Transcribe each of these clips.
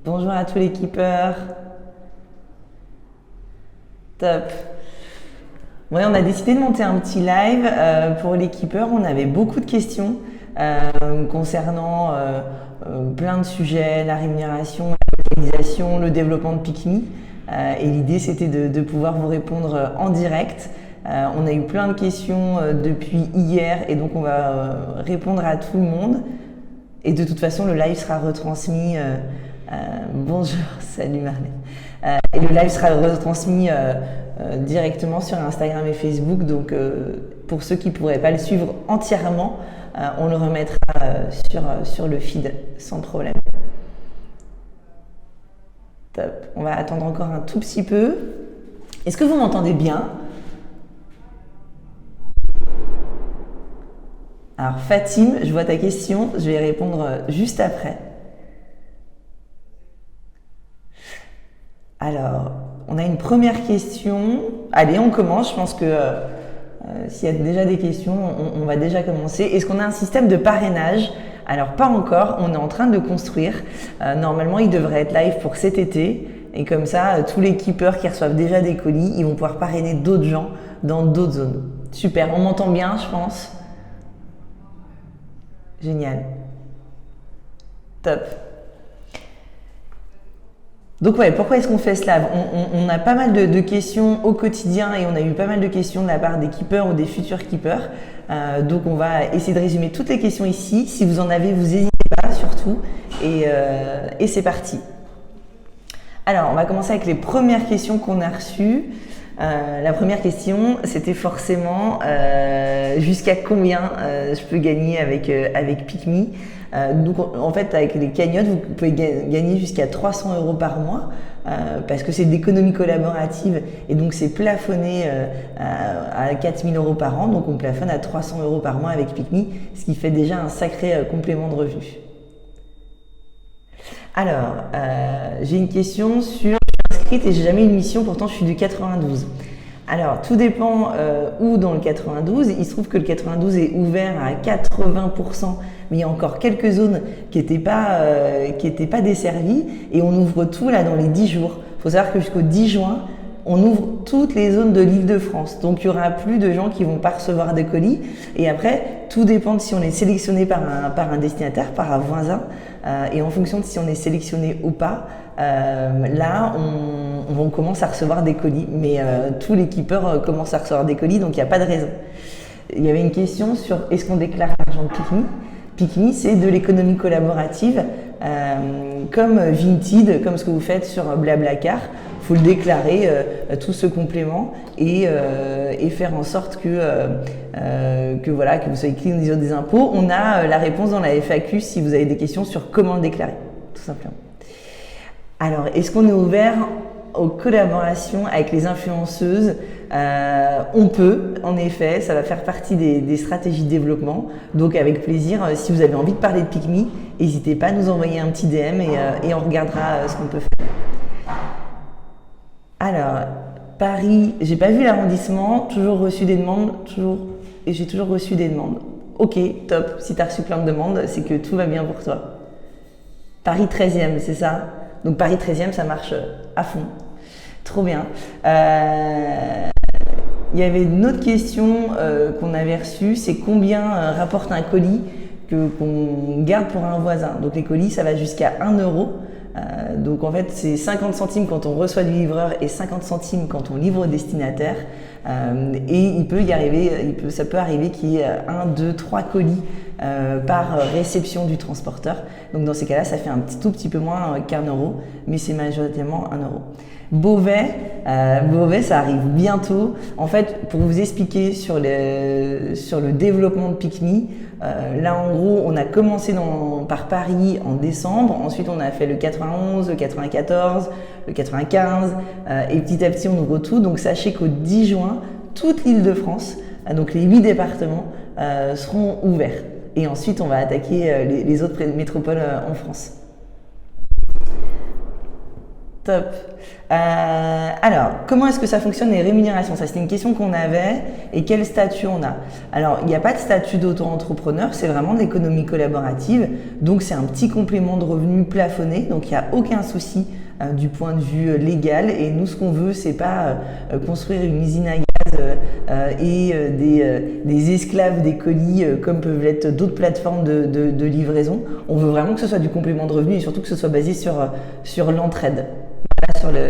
Bonjour à tous les keepers. Top. Ouais, on a décidé de monter un petit live pour les keepers. On avait beaucoup de questions concernant plein de sujets, la rémunération, la localisation, le développement de Pick.me. Et l'idée, c'était de pouvoir vous répondre en direct. On a eu plein de questions depuis hier et donc on va répondre à tout le monde. Et de toute façon, le live sera retransmis. Bonjour, salut Marlène. Et le live sera retransmis directement sur Instagram et Facebook. Donc, pour ceux qui ne pourraient pas le suivre entièrement, on le remettra sur le feed sans problème. Top. On va attendre encore un tout petit peu. Est-ce que vous m'entendez bien? Alors Fatim, je vois ta question, je vais répondre juste après. Alors, on a une première question. Allez, on commence. Je pense que s'il y a déjà des questions, on va déjà commencer. Est-ce qu'on a un système de parrainage? Alors, pas encore. On est en train de construire. Normalement, il devrait être live pour cet été. Et comme ça, tous les keepers qui reçoivent déjà des colis, ils vont pouvoir parrainer d'autres gens dans d'autres zones. Super. On m'entend bien, je pense. Génial. Top. Donc ouais, pourquoi est-ce qu'on fait ce live? On a pas mal de questions au quotidien et on a eu pas mal de questions de la part des keepers ou des futurs keepers. Donc on va essayer de résumer toutes les questions ici. Si vous en avez, vous n'hésitez pas surtout. Et c'est parti. Alors, on va commencer avec les premières questions qu'on a reçues. La première question, c'était forcément jusqu'à combien je peux gagner avec Pick.me. Donc en fait, avec les cagnottes, vous pouvez gagner jusqu'à 300 € par mois parce que c'est d'économie collaborative et donc c'est plafonné à 4 000 € par an. Donc on plafonne à 300 € par mois avec Pick.me, ce qui fait déjà un sacré complément de revenus. Alors, j'ai une question sur et j'ai jamais eu une mission, pourtant je suis du 92. Alors, tout dépend où dans le 92. Il se trouve que le 92 est ouvert à 80%, mais il y a encore quelques zones qui n'étaient pas desservies et on ouvre tout là dans les 10 jours. Il faut savoir que jusqu'au 10 juin, on ouvre toutes les zones de l'Île-de-France. Donc, il n'y aura plus de gens qui ne vont pas recevoir de colis. Et après, tout dépend de si on est sélectionné par un destinataire, par un voisin. Et en fonction de si on est sélectionné ou pas, là, on commence à recevoir des colis. Mais tous les keepers commencent à recevoir des colis, donc il n'y a pas de raison. Il y avait une question sur est-ce qu'on déclare l'argent de Pick.me? Pick.me, c'est de l'économie collaborative, comme Vinted, comme ce que vous faites sur Blablacar. Il faut le déclarer, tout ce complément, et faire en sorte que vous soyez clean au niveau des impôts. On a la réponse dans la FAQ si vous avez des questions sur comment le déclarer, tout simplement. Alors, est-ce qu'on est ouvert aux collaborations avec les influenceuses? On peut, en effet, ça va faire partie des stratégies de développement. Donc avec plaisir, si vous avez envie de parler de Pick.me, n'hésitez pas à nous envoyer un petit DM et on regardera ce qu'on peut faire. Alors, Paris, j'ai pas vu l'arrondissement, toujours reçu des demandes, j'ai toujours reçu des demandes. Ok, top, si tu as reçu plein de demandes, c'est que tout va bien pour toi. Paris 13e, c'est ça? Donc Paris 13e, ça marche à fond. Trop bien. Il y avait une autre question qu'on avait reçue, c'est combien rapporte un colis qu'on garde pour un voisin. Donc les colis, ça va jusqu'à 1 €. Donc en fait, c'est 50 centimes quand on reçoit du livreur et 50 centimes quand on livre au destinataire. Et ça peut arriver qu'il y ait 1, 2, 3 colis par réception du transporteur. Donc dans ces cas-là, ça fait tout petit peu moins qu'1 €, mais c'est majoritairement 1 €. Beauvais, ça arrive bientôt. En fait, pour vous expliquer sur le développement de Pick.me, là en gros, on a commencé par Paris en décembre. Ensuite, on a fait le 91, le 94, le 95, et petit à petit, on ouvre tout. Donc sachez qu'au 10 juin, toute l'Île-de-France, donc les 8 départements, seront ouverts. Et ensuite, on va attaquer les autres métropoles en France. Top. Alors, comment est-ce que ça fonctionne les rémunérations? Ça, c'était une question qu'on avait. Et quel statut on a? Alors, il n'y a pas de statut d'auto-entrepreneur, c'est vraiment de l'économie collaborative. Donc, c'est un petit complément de revenu plafonné. Donc, il n'y a aucun souci du point de vue légal. Et nous, ce qu'on veut, c'est pas construire une usine à gaz et des esclaves des colis comme peuvent l'être d'autres plateformes de livraison. On veut vraiment que ce soit du complément de revenu et surtout que ce soit basé sur l'entraide.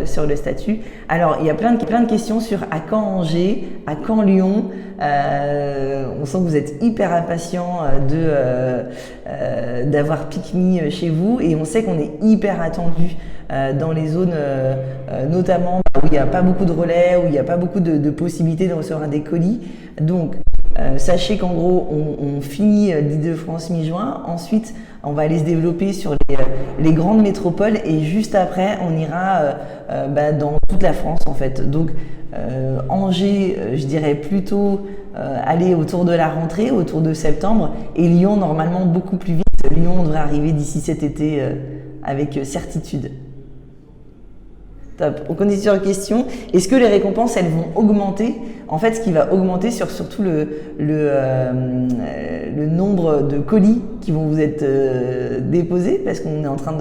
Sur le statut. Alors, il y a plein de questions sur à quand Angers, à quand Lyon. On sent que vous êtes hyper impatient d'avoir Pick.me chez vous et on sait qu'on est hyper attendu dans les zones notamment où il n'y a pas beaucoup de relais, où il n'y a pas beaucoup de possibilités de recevoir des colis. Donc, sachez qu'en gros, on finit l'Île-de-France mi-juin. Ensuite, on va aller se développer sur les grandes métropoles et juste après, on ira dans toute la France en fait. Donc, Angers, je dirais plutôt aller autour de la rentrée, autour de septembre. Et Lyon, normalement, beaucoup plus vite. Lyon, on devrait arriver d'ici cet été avec certitude. Top. On continue sur la question. Est-ce que les récompenses, elles vont augmenter? En fait, ce qui va augmenter, c'est surtout le nombre de colis qui vont vous être déposés parce qu'on est en train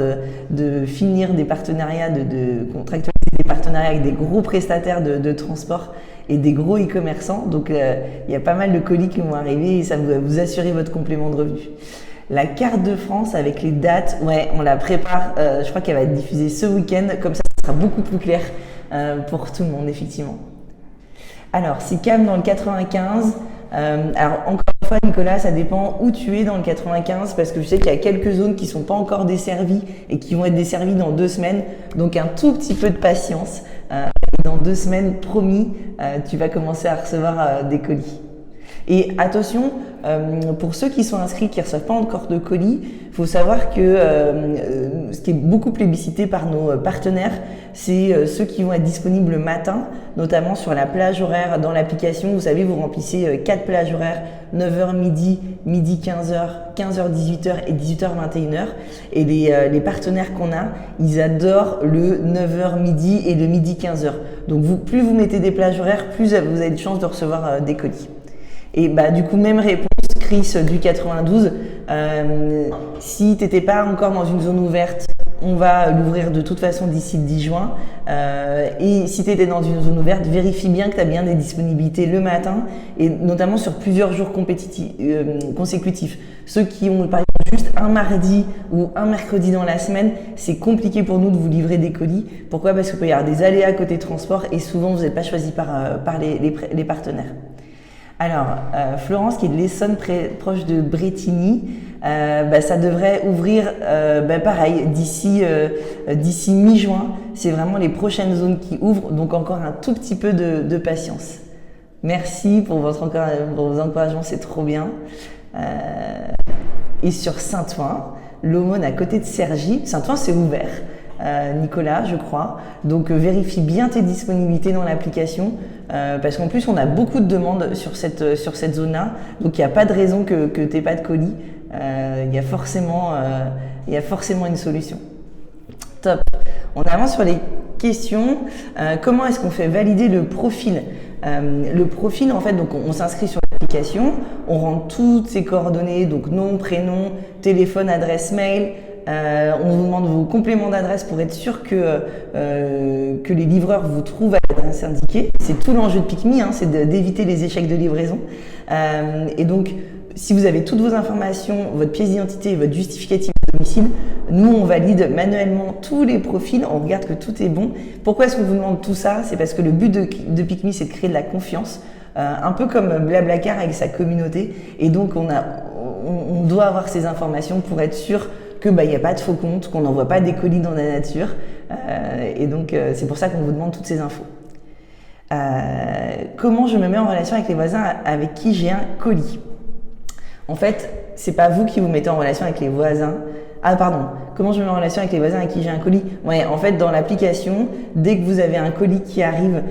de finir des partenariats, de contractualiser des partenariats avec des gros prestataires de transport et des gros e-commerçants. Donc, il y a pas mal de colis qui vont arriver et ça va vous assurer votre complément de revenu. La carte de France avec les dates, ouais, on la prépare. Je crois qu'elle va être diffusée ce week-end. Comme ça sera beaucoup plus clair pour tout le monde, effectivement. Alors, c'est CAM dans le 95. Alors, encore une fois, Nicolas, ça dépend où tu es dans le 95 parce que je sais qu'il y a quelques zones qui ne sont pas encore desservies et qui vont être desservies dans 2 semaines. Donc, un tout petit peu de patience. Dans 2 semaines, promis, tu vas commencer à recevoir des colis. Et attention, pour ceux qui sont inscrits, qui ne reçoivent pas encore de colis, il faut savoir que ce qui est beaucoup plébiscité par nos partenaires, c'est ceux qui vont être disponibles le matin, notamment sur la plage horaire dans l'application. Vous savez, vous remplissez 4 plages horaires, 9h midi, midi 15h, 15h 18h et 18h 21h. Et les partenaires qu'on a, ils adorent le 9h midi et le midi 15h. Donc plus vous mettez des plages horaires, plus vous avez de chances de recevoir des colis. Et du coup, même réponse, Chris du 92. Si tu n'étais pas encore dans une zone ouverte, on va l'ouvrir de toute façon d'ici le 10 juin. Et si tu étais dans une zone ouverte, vérifie bien que tu as bien des disponibilités le matin et notamment sur plusieurs jours consécutifs. Ceux qui ont par exemple juste un mardi ou un mercredi dans la semaine, c'est compliqué pour nous de vous livrer des colis. Pourquoi? Parce qu'il peut y avoir des aléas côté transport et souvent vous n'êtes pas choisi par les partenaires. Alors, Florence qui est de l'Essonne proche de Bretigny, ça devrait ouvrir pareil d'ici mi-juin. C'est vraiment les prochaines zones qui ouvrent, donc encore un tout petit peu de patience. Merci pour vos encouragements, c'est trop bien. Et sur Saint-Ouen, l'aumône à côté de Cergy, Saint-Ouen c'est ouvert. Nicolas, je crois. Donc vérifie bien tes disponibilités dans l'application parce qu'en plus on a beaucoup de demandes sur cette zone-là. Donc il n'y a pas de raison que tu n'aies pas de colis. Il y a forcément une solution. Top. On avance sur les questions. Comment est-ce qu'on fait valider le profil? Le profil, en fait, donc on s'inscrit sur l'application, on rentre toutes ses coordonnées, donc nom, prénom, téléphone, adresse mail. On vous demande vos compléments d'adresse pour être sûr que les livreurs vous trouvent à l'adresse indiquée. C'est tout l'enjeu de Pick.me, c'est d'éviter les échecs de livraison. Et donc, si vous avez toutes vos informations, votre pièce d'identité et votre justificatif de domicile, nous, on valide manuellement tous les profils, on regarde que tout est bon. Pourquoi est-ce qu'on vous demande tout ça? C'est parce que le but de Pick.me, c'est de créer de la confiance, un peu comme Blablacar avec sa communauté. Et donc, on doit avoir ces informations pour être sûr qu'il n'y a pas de faux comptes, qu'on n'envoie pas des colis dans la nature. Et donc, c'est pour ça qu'on vous demande toutes ces infos. Comment je me mets en relation avec les voisins avec qui j'ai un colis? En fait, c'est pas vous qui vous mettez en relation avec les voisins. Ah pardon, comment je me mets en relation avec les voisins à qui j'ai un colis? Ouais, en fait, dans l'application, dès que vous avez un colis qui arrive,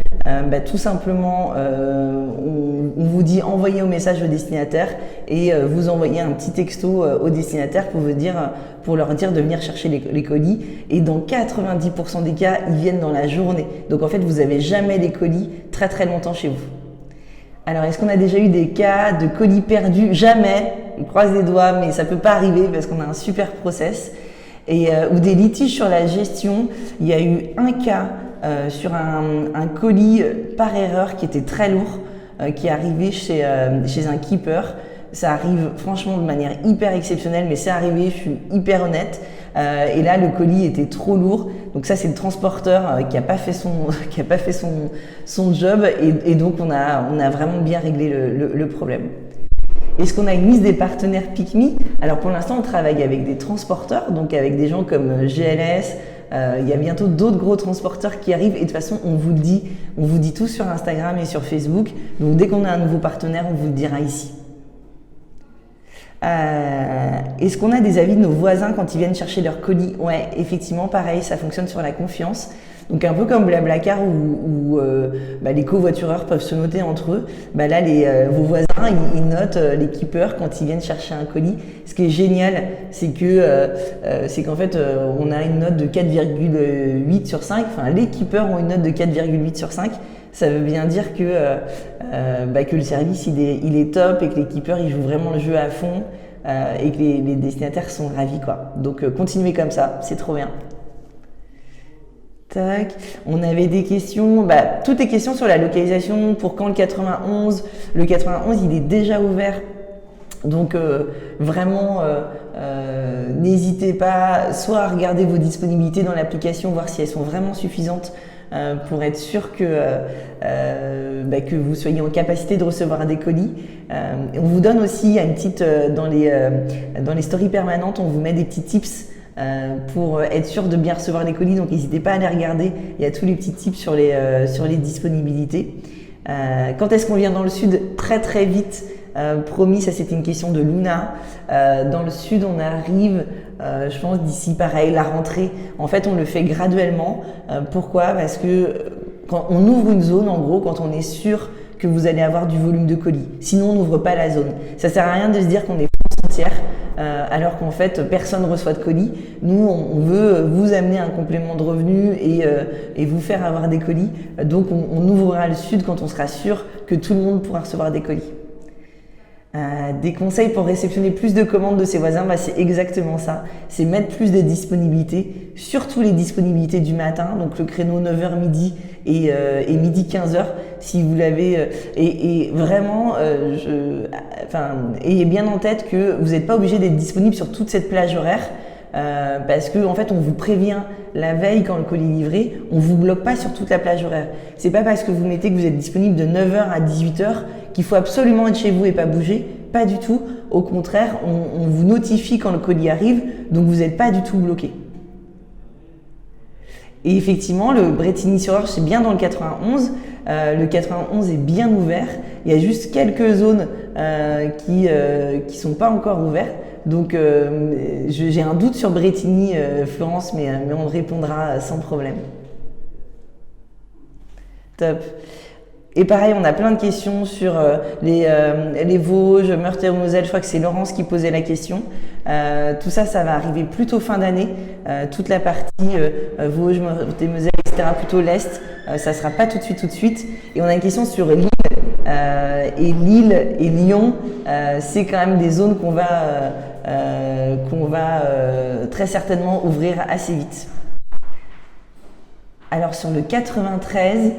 tout simplement, on vous dit envoyer au message au destinataire et vous envoyez un petit texto au destinataire pour leur dire de venir chercher les colis. Et dans 90% des cas, ils viennent dans la journée. Donc en fait, vous n'avez jamais les colis très très longtemps chez vous. Alors, est-ce qu'on a déjà eu des cas de colis perdus? Jamais. On croise les doigts, mais ça peut pas arriver parce qu'on a un super process. Ou des litiges sur la gestion. Il y a eu un cas sur un colis par erreur qui était très lourd, qui est arrivé chez un keeper. Ça arrive franchement de manière hyper exceptionnelle, mais c'est arrivé, je suis hyper honnête. Et là, le colis était trop lourd. Donc ça, c'est le transporteur qui a pas fait son job. Et donc, on a vraiment bien réglé le problème. Est-ce qu'on a une liste des partenaires PickMe? Alors pour l'instant, on travaille avec des transporteurs, donc avec des gens comme GLS. Il y a bientôt d'autres gros transporteurs qui arrivent et de toute façon, on vous dit tout sur Instagram et sur Facebook. Donc dès qu'on a un nouveau partenaire, on vous le dira ici. Est-ce qu'on a des avis de nos voisins quand ils viennent chercher leur colis? Ouais, effectivement, pareil, ça fonctionne sur la confiance. Donc un peu comme Blablacar où les covoitureurs peuvent se noter entre eux, là vos voisins ils notent les keepers quand ils viennent chercher un colis. Ce qui est génial, c'est qu'en fait on a une note de 4,8 sur 5. Enfin, les keepers ont une note de 4,8 sur 5. Ça veut bien dire que le service il est top et que les keepers ils jouent vraiment le jeu à fond et que les destinataires sont ravis quoi. Donc continuez comme ça, c'est trop bien. Tac. On avait des questions, toutes les questions sur la localisation, pour quand le 91. Le 91, il est déjà ouvert. Donc vraiment, n'hésitez pas soit à regarder vos disponibilités dans l'application, voir si elles sont vraiment suffisantes pour être sûr que vous soyez en capacité de recevoir des colis. On vous donne aussi une petite, dans les stories permanentes, on vous met des petits tips pour être sûr de bien recevoir les colis, donc n'hésitez pas à les regarder, il y a tous les petits tips sur les disponibilités. Quand est-ce qu'on vient dans le sud? Très très vite, promis, ça c'était une question de Luna. Dans le sud on arrive, je pense d'ici pareil, la rentrée. En fait on le fait graduellement. Pourquoi? Parce que quand on ouvre une zone, en gros, quand on est sûr que vous allez avoir du volume de colis, sinon on n'ouvre pas la zone. Ça sert à rien de se dire qu'on est France entière alors qu'en fait personne ne reçoit de colis. Nous on veut vous amener un complément de revenus et vous faire avoir des colis. Donc on ouvrira le sud quand on sera sûr que tout le monde pourra recevoir des colis. Des conseils pour réceptionner plus de commandes de ses voisins, c'est exactement ça. C'est mettre plus de disponibilités, surtout les disponibilités du matin, donc le créneau 9h midi et midi 15h si vous l'avez. Et vraiment, ayez bien en tête que vous n'êtes pas obligé d'être disponible sur toute cette plage horaire. Parce que en fait on vous prévient la veille quand le colis est livré, on vous bloque pas sur toute la plage horaire. C'est pas parce que vous mettez que vous êtes disponible de 9h à 18h qu'il faut absolument être chez vous et pas bouger, pas du tout. Au contraire, on vous notifie quand le colis arrive, donc vous n'êtes pas du tout bloqué. Et effectivement, le Brétigny-sur-Orge, c'est bien dans le 91. Le 91 est bien ouvert. Il y a juste quelques zones qui sont pas encore ouvertes. Donc, j'ai un doute sur Brétigny, Florence, mais on répondra sans problème. Top. Et pareil, on a plein de questions sur les Vosges, Meurthe et Moselle. Je crois que c'est Laurence qui posait la question. Tout ça, ça va arriver plutôt fin d'année. Toute la partie Vosges, Meurthe et Moselle, etc., plutôt l'Est, ça ne sera pas tout de suite. Et on a une question sur Lille. Et Lille et Lyon, c'est quand même des zones qu'on va très certainement ouvrir assez vite. Alors sur le 93,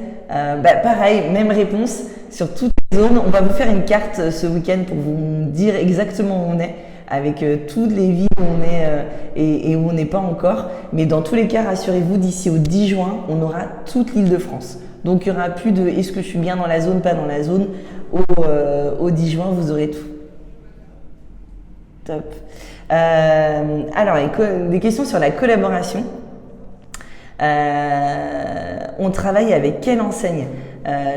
pareil, même réponse sur toutes les zones. On va vous faire une carte ce week-end pour vous dire exactement où on est, avec toutes les villes où on est et où on n'est pas encore. Mais dans tous les cas, rassurez-vous, d'ici au 10 juin, on aura toute l'Île-de-France. Donc il n'y aura plus de est-ce que je suis bien dans la zone, pas dans la zone. Au 10 juin, vous aurez tout. Top. Alors, des questions sur la collaboration. On travaille avec quelle enseigne?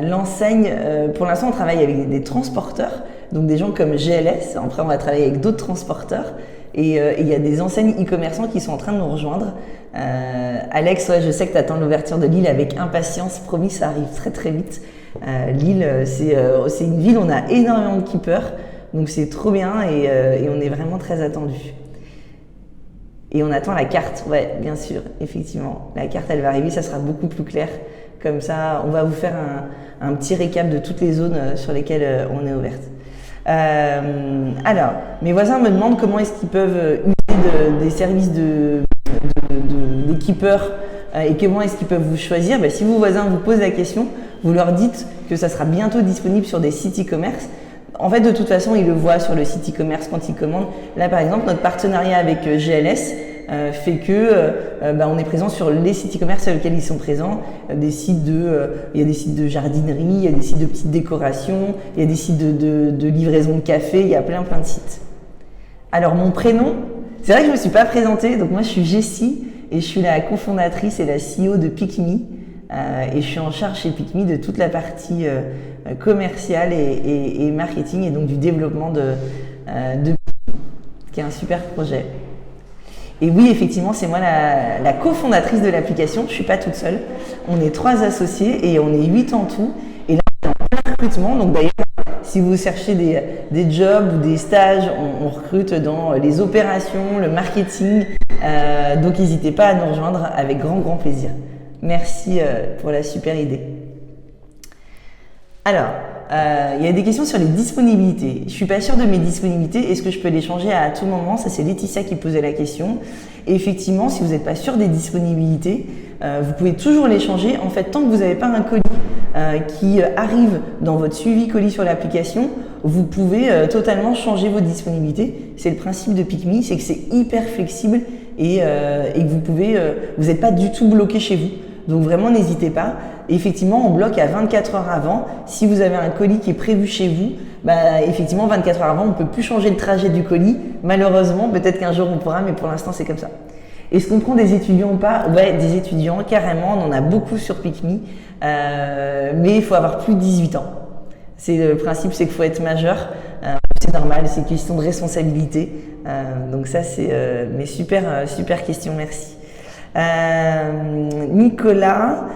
L'enseigne, pour l'instant, on travaille avec des transporteurs, donc des gens comme GLS. Après, on va travailler avec d'autres transporteurs. Et il y a des enseignes e-commerçants qui sont en train de nous rejoindre. Alex, ouais, je sais que tu attends l'ouverture de Lille avec impatience. Promis, ça arrive très très vite. Lille, c'est une ville où on a énormément de keepers. Donc c'est trop bien et on est vraiment très attendus. Et on attend la carte, ouais, bien sûr, effectivement. La carte, elle va arriver, ça sera beaucoup plus clair. Comme ça, on va vous faire un petit récap de toutes les zones sur lesquelles on est ouverte. Alors, mes voisins me demandent comment est-ce qu'ils peuvent user des services des keepers et comment est-ce qu'ils peuvent vous choisir. Si vos voisins vous posent la question, vous leur dites que ça sera bientôt disponible sur des sites e-commerce. En fait, de toute façon, ils le voient sur le site e-commerce quand ils commandent. Là, par exemple, notre partenariat avec GLS fait que on est présent sur les sites e-commerce sur lesquels ils sont présents. Il y a des sites de jardinerie, il y a des sites de petites décorations, il y a des sites de livraison de café, il y a plein de sites. Alors, mon prénom, c'est vrai que je ne me suis pas présentée. Donc, moi, je suis Jessie et je suis la cofondatrice et la CEO de PicMe. Et je suis en charge chez PicMe de toute la partie commerciale et marketing et donc du développement de PicMe, qui est un super projet. Et oui, effectivement, c'est moi la cofondatrice de l'application. Je suis pas toute seule. On est 3 associés et on est 8 en tout. Et là, on est en plein recrutement. Donc d'ailleurs, si vous cherchez des jobs ou des stages, on recrute dans les opérations, le marketing. Donc n'hésitez pas à nous rejoindre avec grand plaisir. Merci pour la super idée. Alors, il y a des questions sur les disponibilités. Je suis pas sûre de mes disponibilités. Est-ce que je peux les changer à tout moment? Ça, c'est Laetitia qui posait la question. Et effectivement, si vous n'êtes pas sûr des disponibilités, vous pouvez toujours les changer. En fait, tant que vous n'avez pas un colis qui arrive dans votre suivi colis sur l'application, vous pouvez totalement changer vos disponibilités. C'est le principe de PicMe, c'est que c'est hyper flexible et que vous n'êtes pas du tout bloqué chez vous. Donc vraiment, n'hésitez pas. Et effectivement, on bloque à 24 heures avant. Si vous avez un colis qui est prévu chez vous, effectivement, 24 heures avant, on ne peut plus changer le trajet du colis. Malheureusement, peut-être qu'un jour on pourra, mais pour l'instant, c'est comme ça. Est-ce qu'on prend des étudiants ou pas? Ouais, des étudiants, carrément. On en a beaucoup sur PicMe. Mais il faut avoir plus de 18 ans. Le principe, c'est qu'il faut être majeur. C'est normal, c'est une question de responsabilité. Donc ça, c'est mais super question, merci. Nicolas,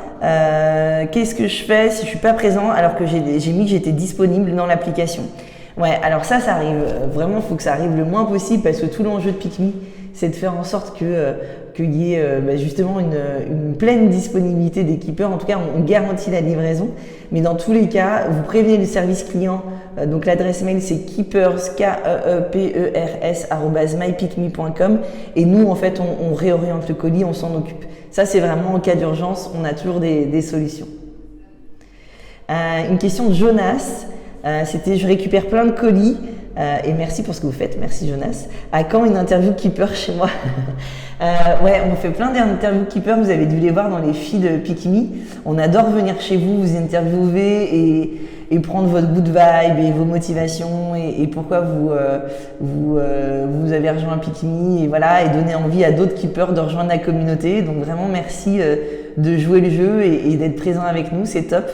qu'est-ce que je fais si je suis pas présent alors que j'ai mis que j'étais disponible dans l'application? Ouais, alors ça arrive vraiment, il faut que ça arrive le moins possible parce que tout l'enjeu de PicMe, c'est de faire en sorte qu'il y ait justement une pleine disponibilité des keepers. En tout cas, on garantit la livraison. Mais dans tous les cas, vous prévenez le service client. Donc l'adresse mail, c'est keepers, keepers, @mypicme.com. Et nous, en fait, on réoriente le colis, on s'en occupe. Ça, c'est vraiment en cas d'urgence, on a toujours des solutions. Une question de Jonas. C'était: je récupère plein de colis. Et merci pour ce que vous faites, merci Jonas. À quand une interview keeper chez moi? Ouais, on fait plein d'interviews keeper, vous avez dû les voir dans les feeds PicMe. On adore venir chez vous, vous interviewer et prendre votre good vibe et vos motivations et pourquoi vous avez rejoint PicMe et voilà, et donner envie à d'autres keepers de rejoindre la communauté. Donc vraiment merci de jouer le jeu et d'être présent avec nous, c'est top.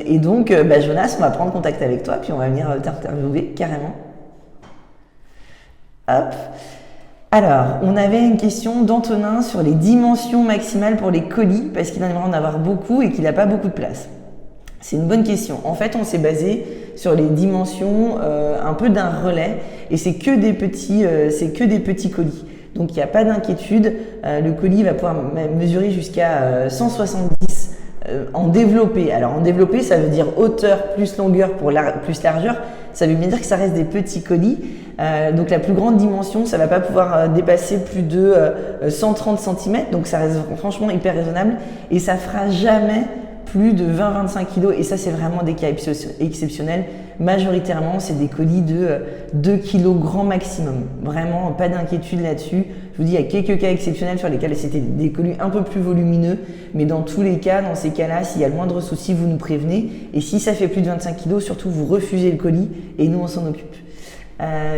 Et donc, Jonas, on va prendre contact avec toi, puis on va venir t'interviewer carrément. Hop. Alors, on avait une question d'Antonin sur les dimensions maximales pour les colis, parce qu'il aimerait en avoir beaucoup et qu'il n'a pas beaucoup de place. C'est une bonne question. En fait, on s'est basé sur les dimensions un peu d'un relais, et c'est que des petits colis. Donc, il n'y a pas d'inquiétude. Le colis va pouvoir mesurer jusqu'à 170 en développé. Alors en développé, ça veut dire hauteur plus longueur plus largeur. Ça veut bien dire que ça reste des petits colis. Donc la plus grande dimension, ça va pas pouvoir dépasser plus de 130 cm. Donc ça reste franchement hyper raisonnable. Et ça fera jamais plus de 20-25 kg. Et ça, c'est vraiment des cas exceptionnels. Majoritairement, c'est des colis de 2 kg grand maximum. Vraiment, pas d'inquiétude là-dessus. Je vous dis, il y a quelques cas exceptionnels sur lesquels c'était des colis un peu plus volumineux. Mais dans tous les cas, dans ces cas-là, s'il y a le moindre souci, vous nous prévenez. Et si ça fait plus de 25 kg, surtout, vous refusez le colis et nous, on s'en occupe.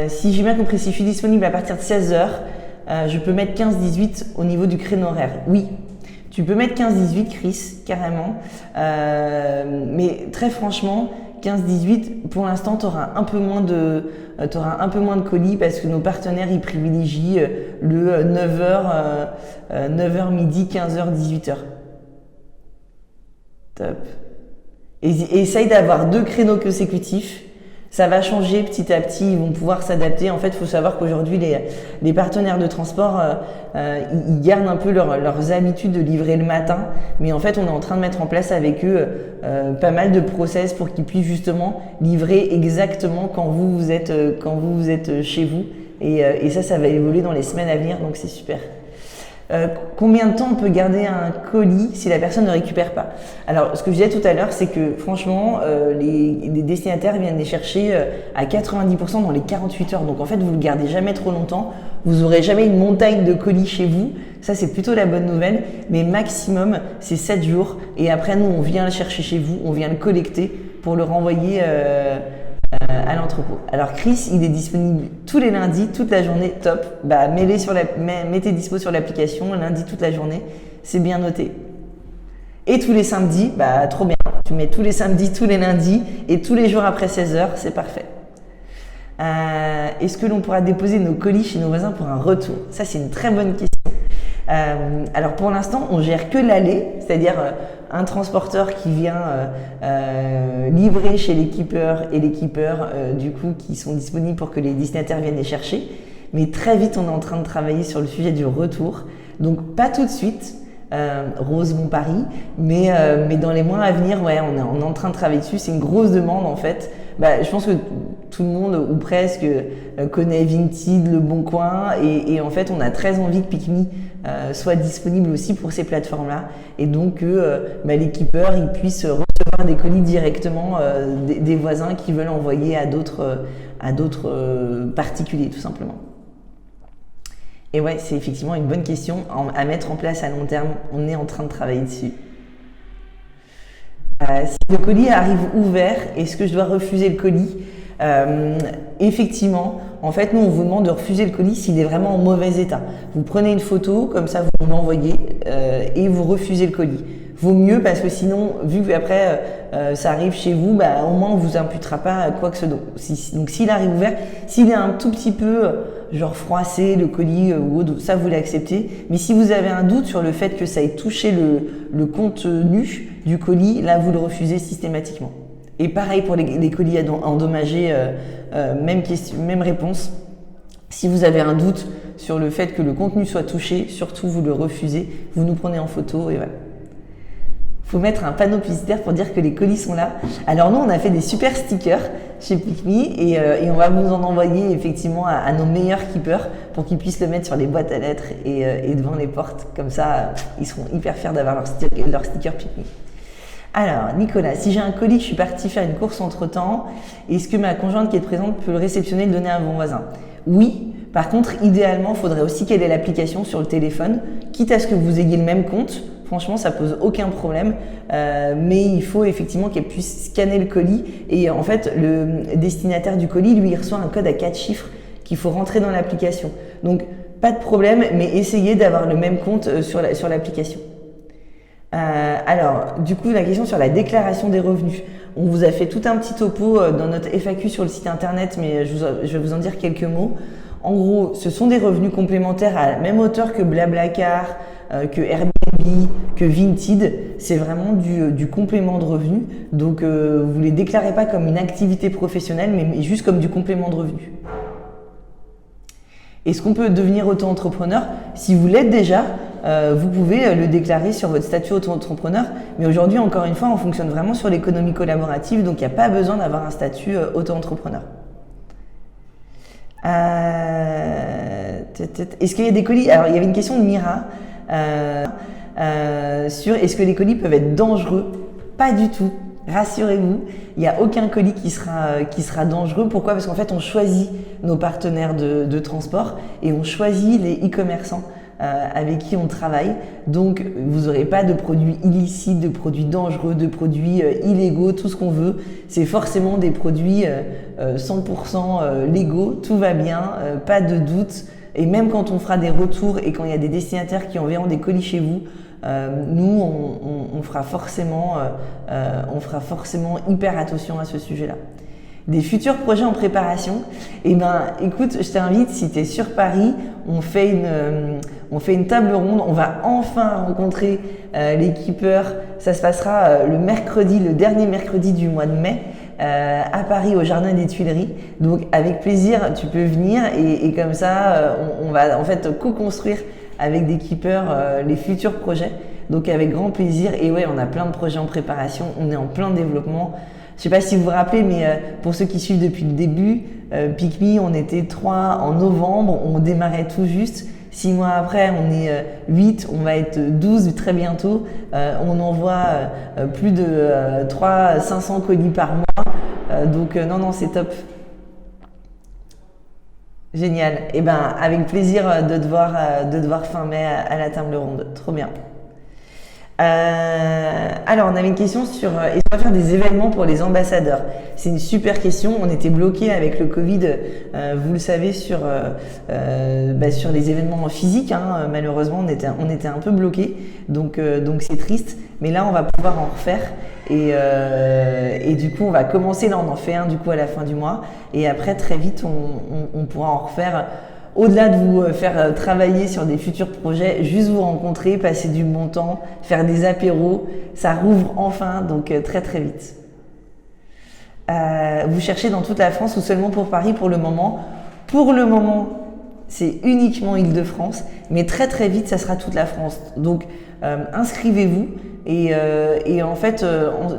Si j'ai bien compris, si je suis disponible à partir de 16h, je peux mettre 15-18 au niveau du créneau horaire. Oui. Tu peux mettre 15-18, Chris, carrément. Mais très franchement, 15-18, pour l'instant, tu auras un peu moins de colis parce que nos partenaires, ils privilégient le 9h midi, 15h, 18h. Top. Et essaye d'avoir 2 créneaux consécutifs. Ça va changer petit à petit, ils vont pouvoir s'adapter. En fait, il faut savoir qu'aujourd'hui, les partenaires de transport, ils gardent un peu leurs habitudes de livrer le matin. Mais en fait, on est en train de mettre en place avec eux pas mal de process pour qu'ils puissent justement livrer exactement quand vous êtes chez vous. Et ça va évoluer dans les semaines à venir, donc c'est super. Combien de temps on peut garder un colis si la personne ne récupère pas? Alors, ce que je disais tout à l'heure, c'est que franchement, les destinataires viennent les chercher à 90% dans les 48 heures. Donc en fait, vous ne le gardez jamais trop longtemps. Vous n'aurez jamais une montagne de colis chez vous. Ça, c'est plutôt la bonne nouvelle. Mais maximum, c'est 7 jours. Et après, nous, on vient le chercher chez vous. On vient le collecter pour le renvoyer à l'entrepôt. Alors Chris, il est disponible tous les lundis, toute la journée, top. Bah, mettez dispo sur l'application, lundi toute la journée, c'est bien noté. Et tous les samedis, bah trop bien. Tu mets tous les samedis, tous les lundis et tous les jours après 16h, c'est parfait. Est-ce que l'on pourra déposer nos colis chez nos voisins pour un retour? Ça, c'est une très bonne question. Alors pour l'instant, on gère que l'aller, c'est-à-dire un transporteur qui vient livrer chez l'équipeur et l'équipeur du coup qui sont disponibles pour que les destinataires viennent les chercher. Mais très vite, on est en train de travailler sur le sujet du retour. Donc pas tout de suite, Rose mon pari, mais dans les mois à venir, ouais, on est en train de travailler dessus. C'est une grosse demande en fait. Je pense que tout le monde ou presque connaît Vinted, Le Bon Coin et en fait on a très envie que Pick.me soit disponible aussi pour ces plateformes-là et donc l'équipeur il puisse recevoir des colis directement des voisins qui veulent envoyer à d'autres particuliers tout simplement. Et ouais, c'est effectivement une bonne question à mettre en place à long terme. On est en train de travailler dessus. Si le colis arrive ouvert, est-ce que je dois refuser le colis? Effectivement, en fait, nous, on vous demande de refuser le colis s'il est vraiment en mauvais état. Vous prenez une photo, comme ça, vous l'envoyez et vous refusez le colis. Vaut mieux parce que sinon, vu qu'après, ça arrive chez vous, au moins, on vous imputera pas quoi que ce soit. Donc, s'il arrive ouvert, s'il est un tout petit peu genre froissé, le colis ou autre, ça, vous l'acceptez. Mais si vous avez un doute sur le fait que ça ait touché le contenu du colis, là, vous le refusez systématiquement. Et pareil pour les colis endommagés, même réponse. Si vous avez un doute sur le fait que le contenu soit touché, surtout vous le refusez, vous nous prenez en photo et voilà. Faut mettre un panneau publicitaire pour dire que les colis sont là. Alors nous, on a fait des super stickers chez Pick.me et on va vous en envoyer effectivement à nos meilleurs keepers pour qu'ils puissent le mettre sur les boîtes à lettres et devant les portes. Comme ça, ils seront hyper fiers d'avoir leur sticker Pick.me. Alors, Nicolas, si j'ai un colis, je suis partie faire une course entre-temps, est-ce que ma conjointe qui est présente peut le réceptionner et le donner à un bon voisin? Oui. Par contre, idéalement, il faudrait aussi qu'elle ait l'application sur le téléphone, quitte à ce que vous ayez le même compte. Franchement, ça pose aucun problème, mais il faut effectivement qu'elle puisse scanner le colis. Et en fait, le destinataire du colis, lui, il reçoit un code à 4 chiffres qu'il faut rentrer dans l'application. Donc, pas de problème, mais essayez d'avoir le même compte sur l'application. Alors, du coup, la question sur la déclaration des revenus. On vous a fait tout un petit topo dans notre FAQ sur le site internet, mais je vais vous en dire quelques mots. En gros, ce sont des revenus complémentaires à la même hauteur que Blablacar, que Airbnb, que Vinted. C'est vraiment du complément de revenus. Donc, vous les déclarez pas comme une activité professionnelle, mais juste comme du complément de revenus. Est-ce qu'on peut devenir auto-entrepreneur? Si vous l'êtes déjà, vous pouvez le déclarer sur votre statut auto-entrepreneur. Mais aujourd'hui, encore une fois, on fonctionne vraiment sur l'économie collaborative, donc il n'y a pas besoin d'avoir un statut auto-entrepreneur. Est-ce qu'il y a des colis? Alors, il y avait une question de Mira sur est-ce que les colis peuvent être dangereux? Pas du tout. Rassurez-vous, il n'y a aucun colis qui sera dangereux. Pourquoi? Parce qu'en fait, on choisit nos partenaires de transport et on choisit les e-commerçants avec qui on travaille. Donc, vous n'aurez pas de produits illicites, de produits dangereux, de produits illégaux, tout ce qu'on veut. C'est forcément des produits 100% légaux, tout va bien, pas de doute. Et même quand on fera des retours et quand il y a des destinataires qui enverront des colis chez vous, nous, on fera forcément hyper attention à ce sujet-là. Des futurs projets en préparation, eh ben, écoute, je t'invite, si tu es sur Paris, on fait une table ronde, on va enfin rencontrer les keepers. Ça se passera le dernier mercredi du mois de mai, à Paris, au Jardin des Tuileries. Donc, avec plaisir, tu peux venir et comme ça, on va en fait co-construire avec des keepers les futurs projets. Donc, avec grand plaisir. Et ouais, on a plein de projets en préparation, on est en plein développement. Je sais pas si vous vous rappelez, mais pour ceux qui suivent depuis le début, Pick Me, on était 3 en novembre, on démarrait tout juste. 6 mois après, on est 8, on va être 12 très bientôt. On envoie plus de 500 colis par mois. Donc non, c'est top. Génial. Et ben avec plaisir de te voir fin mai à la table ronde. Trop bien. Alors, on avait une question sur est-ce qu'on va faire des événements pour les ambassadeurs? C'est une super question. On était bloqué avec le Covid, vous le savez, sur les événements physiques. Hein. Malheureusement, on était un peu bloqué, donc c'est triste. Mais là, on va pouvoir en refaire et du coup, on va commencer. Là, on en fait un du coup à la fin du mois et après très vite, on pourra en refaire. Au-delà de vous faire travailler sur des futurs projets, juste vous rencontrer, passer du bon temps, faire des apéros, ça rouvre enfin, donc très très vite. Vous cherchez dans toute la France ou seulement pour Paris pour le moment? Pour le moment, c'est uniquement Île-de-France, mais très très vite, ça sera toute la France. Donc inscrivez-vous et en fait,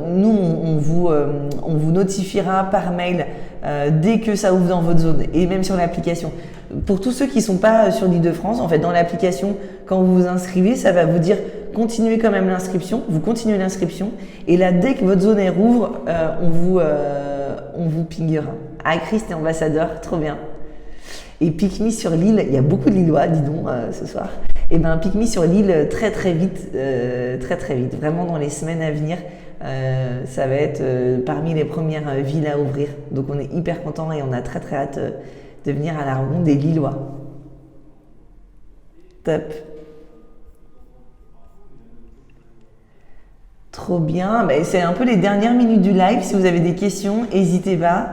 nous, on vous notifiera par mail dès que ça ouvre dans votre zone et même sur l'application. Pour tous ceux qui ne sont pas sur l'Île-de-France, en fait, dans l'application, quand vous vous inscrivez, ça va vous dire continuez quand même l'inscription. Vous continuez l'inscription et là, dès que votre zone elle rouvre, on vous pingera. Ah, Chris, t'es ambassadeur, trop bien. Et Pick Me sur l'île, il y a beaucoup de Lillois, dis donc, ce soir. Et ben Pick Me sur l'île très très vite, vraiment dans les semaines à venir. Ça va être parmi les premières villes à ouvrir. Donc on est hyper contents et on a très très hâte de venir à la rencontre des Lillois. Top. Trop bien. Ben, c'est un peu les dernières minutes du live. Si vous avez des questions, n'hésitez pas.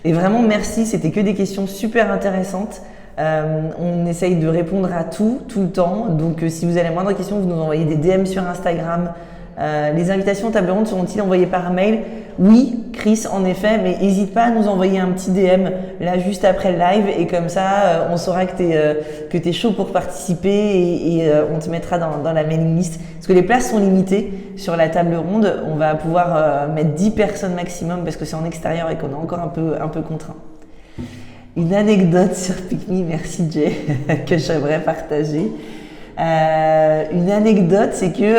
Et vraiment merci, c'était que des questions super intéressantes. On essaye de répondre à tout le temps. Donc si vous avez la moindre question, vous nous envoyez des DM sur Instagram. Les invitations table ronde seront-ils envoyées par mail? Oui, Chris, en effet, mais n'hésite pas à nous envoyer un petit DM là juste après le live et comme ça, on saura que t'es chaud pour participer et on te mettra dans la mailing list. Parce que les places sont limitées sur la table ronde. On va pouvoir mettre 10 personnes maximum parce que c'est en extérieur et qu'on est encore un peu contraint. Une anecdote sur Pick Me, merci Jay, que j'aimerais partager. Une anecdote, c'est que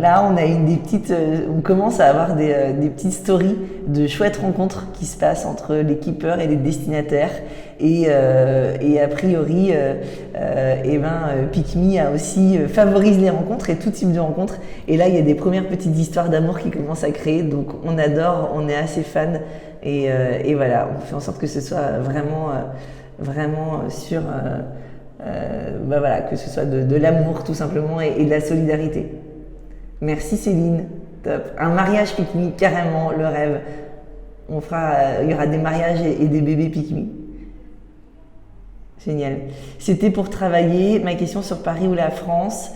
là, on commence à avoir des petites stories de chouettes rencontres qui se passent entre les keepers et les destinataires. Et a priori, Pick Me a aussi favorise les rencontres et tout type de rencontres. Et là, il y a des premières petites histoires d'amour qui commencent à créer. Donc, on adore, on est assez fan. Et voilà, on fait en sorte que ce soit vraiment sur... que ce soit de l'amour tout simplement et de la solidarité. Merci Céline, top. Un mariage Pick Me, carrément le rêve. Il y aura des mariages et des bébés Pick Me. Génial. C'était pour travailler. Ma question sur Paris ou la France.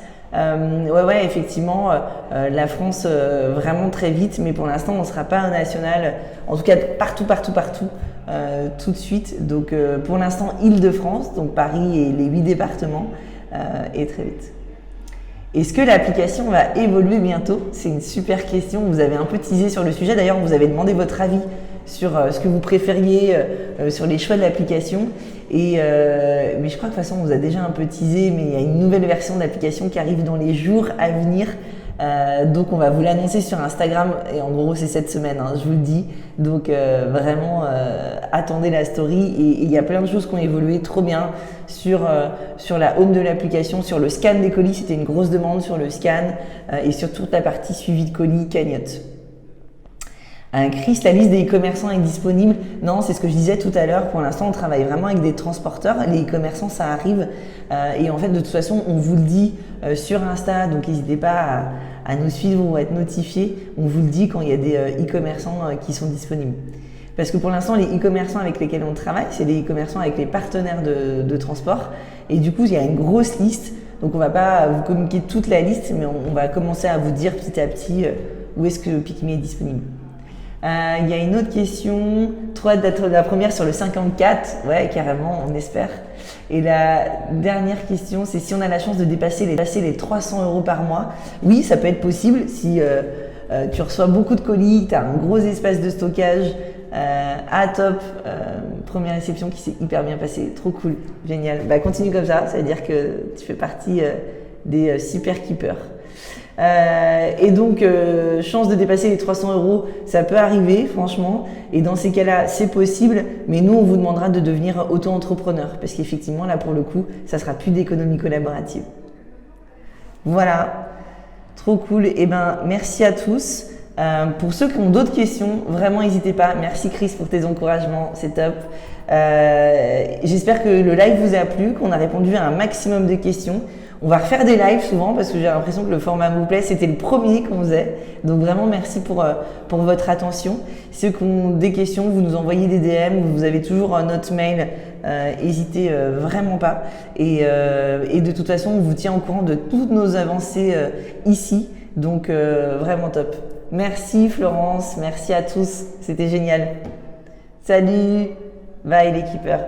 Effectivement, la France vraiment très vite, mais pour l'instant on ne sera pas au national. En tout cas partout. Tout de suite. Donc pour l'instant Île-de-France, donc Paris et les 8 départements et très vite. Est-ce que l'application va évoluer bientôt? C'est une super question. Vous avez un peu teasé sur le sujet. D'ailleurs, vous avez demandé votre avis sur ce que vous préfériez sur les choix de l'application. Mais je crois que de toute façon, on vous a déjà un peu teasé, mais il y a une nouvelle version d'application qui arrive dans les jours à venir. Donc on va vous l'annoncer sur Instagram et en gros c'est cette semaine, hein, je vous le dis. Donc vraiment attendez la story et il y a plein de choses qui ont évolué trop bien sur la home de l'application, sur le scan des colis, c'était une grosse demande sur le scan et sur toute la partie suivi de colis, cagnotte. Chris, la liste des e-commerçants est disponible. Non, c'est ce que je disais tout à l'heure. Pour l'instant, on travaille vraiment avec des transporteurs. Les e-commerçants, ça arrive. Et en fait, de toute façon, on vous le dit sur Insta. Donc, n'hésitez pas à nous suivre ou à être notifiés. On vous le dit quand il y a des e-commerçants qui sont disponibles. Parce que pour l'instant, les e-commerçants avec lesquels on travaille, c'est des e-commerçants avec les partenaires de transport. Et du coup, il y a une grosse liste. Donc, on ne va pas vous communiquer toute la liste, mais on va commencer à vous dire petit à petit où est-ce que Pick Me est disponible. Il y a une autre question. Trop hâte d'être la première sur le 54. Ouais, carrément, on espère. Et la dernière question, c'est si on a la chance de dépasser les 300 € par mois. Oui, ça peut être possible si tu reçois beaucoup de colis, tu as un gros espace de stockage. Top, première réception qui s'est hyper bien passée, trop cool, génial. Bah, continue comme ça veut dire que tu fais partie des super keepers. Et donc, chance de dépasser les 300 €, ça peut arriver, franchement. Et dans ces cas-là, c'est possible, mais nous, on vous demandera de devenir auto-entrepreneur, parce qu'effectivement, là, pour le coup, ça sera plus d'économie collaborative. Voilà, trop cool. Et ben, merci à tous. Pour ceux qui ont d'autres questions, vraiment n'hésitez pas. Merci Chris pour tes encouragements, c'est top. J'espère que le live vous a plu, qu'on a répondu à un maximum de questions. On va refaire des lives souvent parce que j'ai l'impression que le format vous plaît. C'était le premier qu'on faisait. Donc vraiment merci pour votre attention. Ceux qui ont des questions, vous nous envoyez des DM, vous avez toujours notre mail. N'hésitez vraiment pas. Et de toute façon, on vous tient au courant de toutes nos avancées ici. Donc vraiment top. Merci Florence, merci à tous, c'était génial. Salut, bye les keepers.